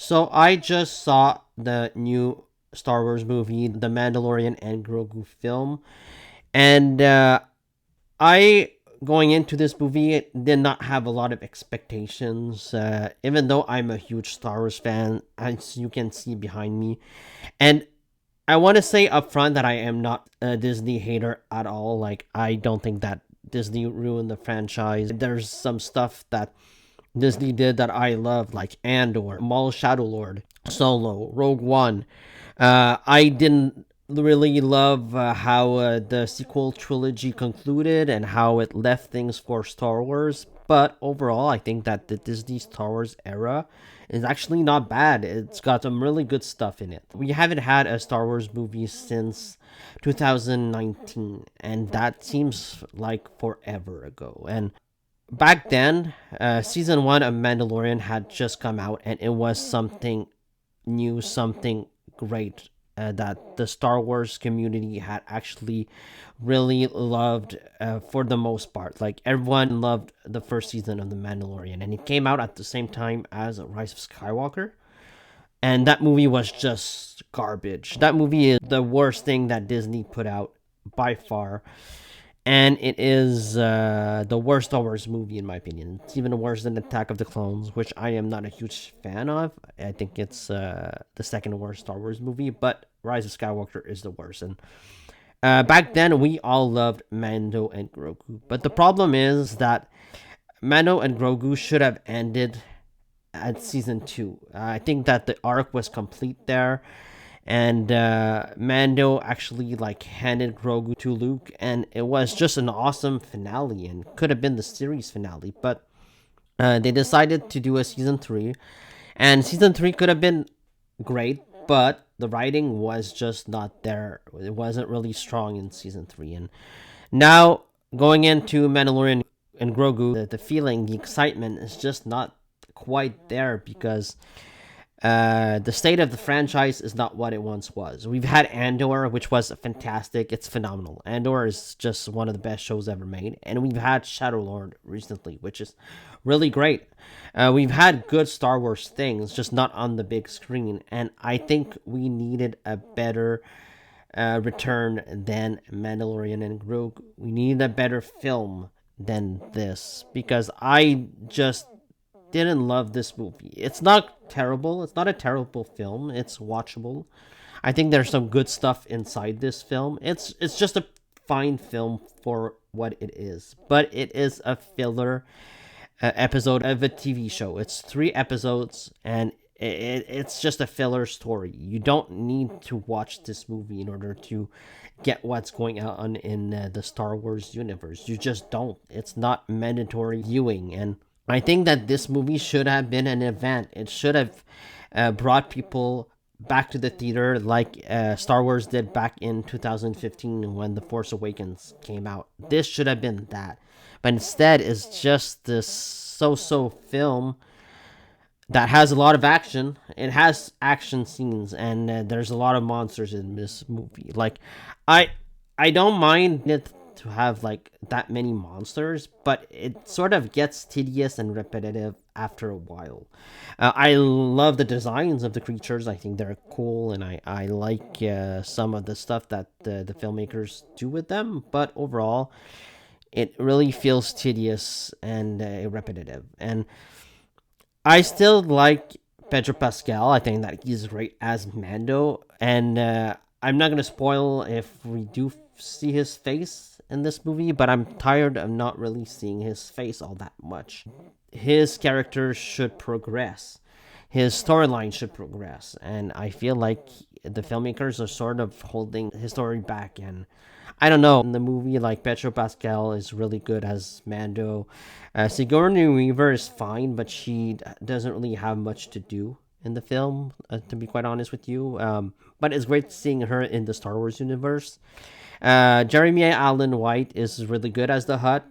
So I just saw the new Star Wars movie, the Mandalorian and Grogu film, and I going into this movie did not have a lot of expectations. Even though I'm a huge Star Wars fan, as you can see behind me, and I want to say upfront that I am not a Disney hater at all. Like I don't think that Disney ruined the franchise. There's some stuff that Disney did that I love, like Andor, Maul Shadow Lord, Solo, Rogue One. I didn't really love how the sequel trilogy concluded and how it left things for Star Wars. But overall, I think that the Disney Star Wars era is actually not bad. It's got some really good stuff in it. We haven't had a Star Wars movie since 2019, and that seems like forever ago. And back then, season one of Mandalorian had just come out, and it was something new, something great that the Star Wars community had actually really loved for the most part. Like everyone loved the first season of The Mandalorian, and it came out at the same time as Rise of Skywalker. And that movie was just garbage. That movie is the worst thing that Disney put out by far, and it is the worst Star Wars movie in my opinion. It's even worse than Attack of the Clones, which I am not a huge fan of. I think it's the second worst Star Wars movie, but Rise of Skywalker is the worst. And back then, we all loved Mando and Grogu, but the problem is that Mando and Grogu should have ended at season two. I think that the arc was complete there, and Mando actually like handed Grogu to Luke, and it was just an awesome finale, and could have been the series finale. But they decided to do a season three, and season three could have been great, but the writing was just not there. It wasn't really strong in season three, and now going into Mandalorian and Grogu, the feeling, the excitement is just not quite there because the state of the franchise is not what it once was. We've had Andor, which was fantastic. It's phenomenal. Andor is just one of the best shows ever made. And we've had Shadow Lord recently, which is really great. We've had good Star Wars things, just not on the big screen. And I think we needed a better return than Mandalorian and Grogu. We needed a better film than this because I just didn't love this movie. It's not terrible. It's not a terrible film. It's watchable. I think there's some good stuff inside this film. It's just a fine film for what it is, but it is a filler episode of a TV show. It's 3 episodes, and it's just a filler story. You don't need to watch this movie in order to get what's going on in the Star Wars universe. You just don't. It's not mandatory viewing, and I think that this movie should have been an event. It should have brought people back to the theater like Star Wars did back in 2015 when The Force Awakens came out. This should have been that. But instead, it's just this so-so film that has a lot of action. It has action scenes, and there's a lot of monsters in this movie. Like, I I don't mind it to have like that many monsters, but it sort of gets tedious and repetitive after a while. I love the designs of the creatures. I think they're cool, and I like some of the stuff that the filmmakers do with them. But overall, it really feels tedious and repetitive. And I still like Pedro Pascal. I think that he's great as Mando. And I'm not going to spoil if we do see his face in this movie, but I'm tired of not really seeing his face all that much. His character should progress. His storyline should progress. And I feel like the filmmakers are sort of holding his story back. And I don't know. In the movie, like Pedro Pascal is really good as Mando. Sigourney Weaver is fine, but she doesn't really have much to do in the film, to be quite honest with you. But it's great seeing her in the Star Wars universe. Jeremy Allen White is really good as the Hutt.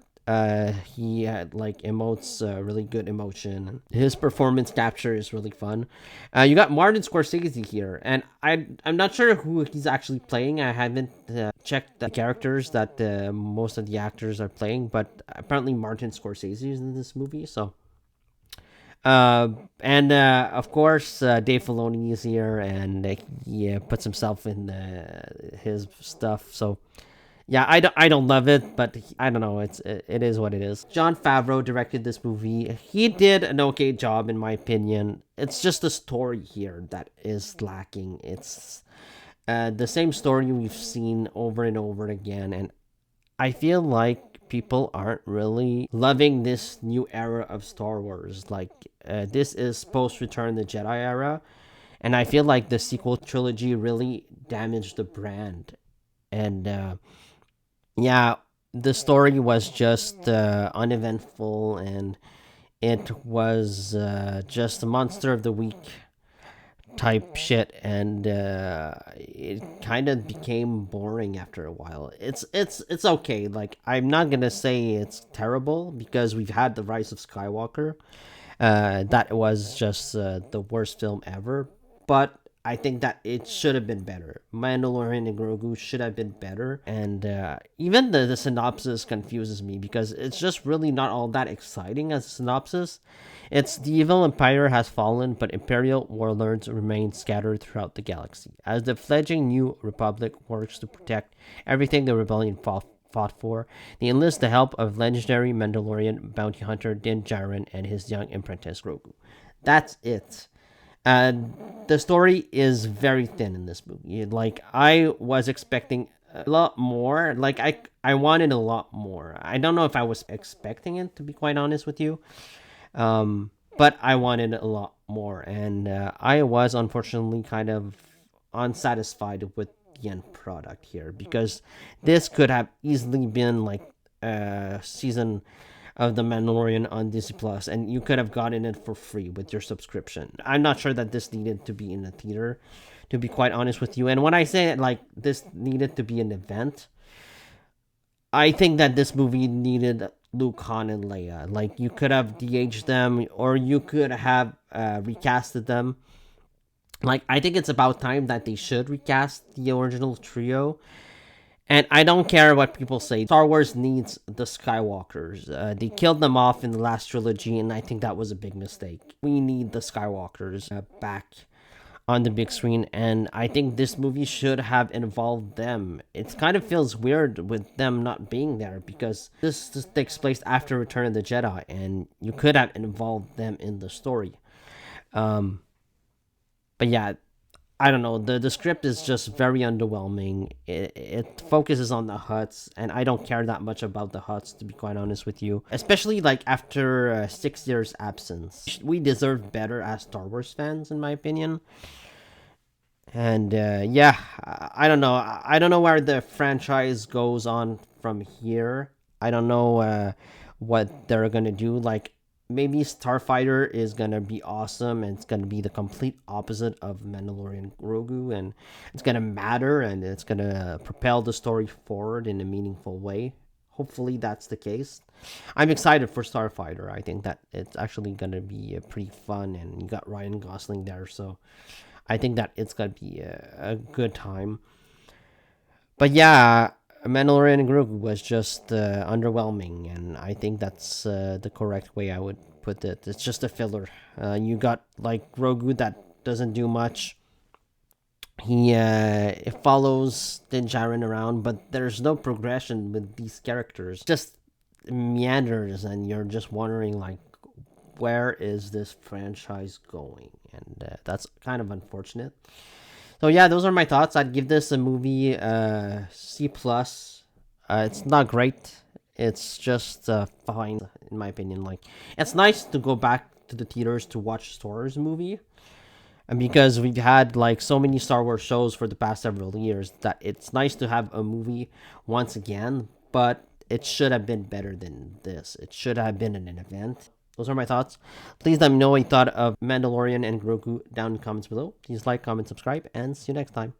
He like emotes really good emotion. His performance capture is really fun. You got Martin Scorsese here, and I'm not sure who he's actually playing. I haven't checked the characters that most of the actors are playing, but apparently Martin Scorsese is in this movie. So Uh, and of course, Dave Filoni is here, and he puts himself in his stuff. So yeah, I don't love it, but I don't know. It is what it is. Jon Favreau directed this movie. He did an okay job, in my opinion. It's just the story here that is lacking. It's the same story we've seen over and over again, and I feel like people aren't really loving this new era of Star Wars. Like, this is post Return of the Jedi era, and I feel like the sequel trilogy really damaged the brand. And yeah, the story was just uneventful, and it was just a monster of the week type shit, and it kind of became boring after a while. It's okay. Like, I'm not gonna say it's terrible because we've had the Rise of Skywalker. That was just the worst film ever, but I think that it should have been better. Mandalorian and Grogu should have been better, and even the synopsis confuses me because it's just really not all that exciting as a synopsis. It's the evil empire has fallen, but imperial warlords remain scattered throughout the galaxy. As the fledgling new republic works to protect everything the rebellion fought for, they enlist the help of legendary Mandalorian bounty hunter Din Djarin and his young apprentice Grogu. That's it. The story is very thin in this movie. Like, I was expecting a lot more. Like, I wanted a lot more. I don't know if I was expecting it, to be quite honest with you. But I wanted a lot more, and I was unfortunately kind of unsatisfied with the end product here because this could have easily been like a season of the Mandalorian on Disney Plus, and you could have gotten it for free with your subscription. I'm not sure that this needed to be in a theater, to be quite honest with you. And when I say it, like, this needed to be an event, I think that this movie needed Luke, Han, and Leia. Like, you could have de-aged them, or you could have recasted them. Like, I think it's about time that they should recast the original trio. And I don't care what people say. Star Wars needs the Skywalkers. They killed them off in the last trilogy, and I think that was a big mistake. We need the Skywalkers back on the big screen, and I think this movie should have involved them. It kind of feels weird with them not being there because this takes place after Return of the Jedi, and you could have involved them in the story. Um, but yeah, I don't know. The script is just very underwhelming. It focuses on the Huts, and I don't care that much about the Huts, to be quite honest with you. Especially like after 6 years absence, we deserve better as Star Wars fans, in my opinion. And yeah, I don't know. I don't know where the franchise goes on from here. I don't know what they're gonna do. Like, maybe Starfighter is gonna be awesome, and it's gonna be the complete opposite of Mandalorian Grogu, and it's gonna matter, and it's gonna propel the story forward in a meaningful way. Hopefully, that's the case. I'm excited for Starfighter. I think that it's actually gonna be pretty fun, and you got Ryan Gosling there, so I think that it's gonna be a good time. But yeah, Mandalorian and Grogu was just underwhelming, and I think that's the correct way I would put it. It's just a filler. You got like Grogu that doesn't do much. He it follows Din Djarin around, but there's no progression with these characters. Just meanders, and you're just wondering like, where is this franchise going? And that's kind of unfortunate. So yeah, those are my thoughts. I'd give this a movie C plus. It's not great. It's just fine in my opinion. Like, it's nice to go back to the theaters to watch a Star Wars movie, and because we've had like so many Star Wars shows for the past several years, that it's nice to have a movie once again. But it should have been better than this. It should have been an event. Those are my thoughts. Please let me know what you thought of Mandalorian and Grogu down in the comments below. Please like, comment, subscribe, and see you next time.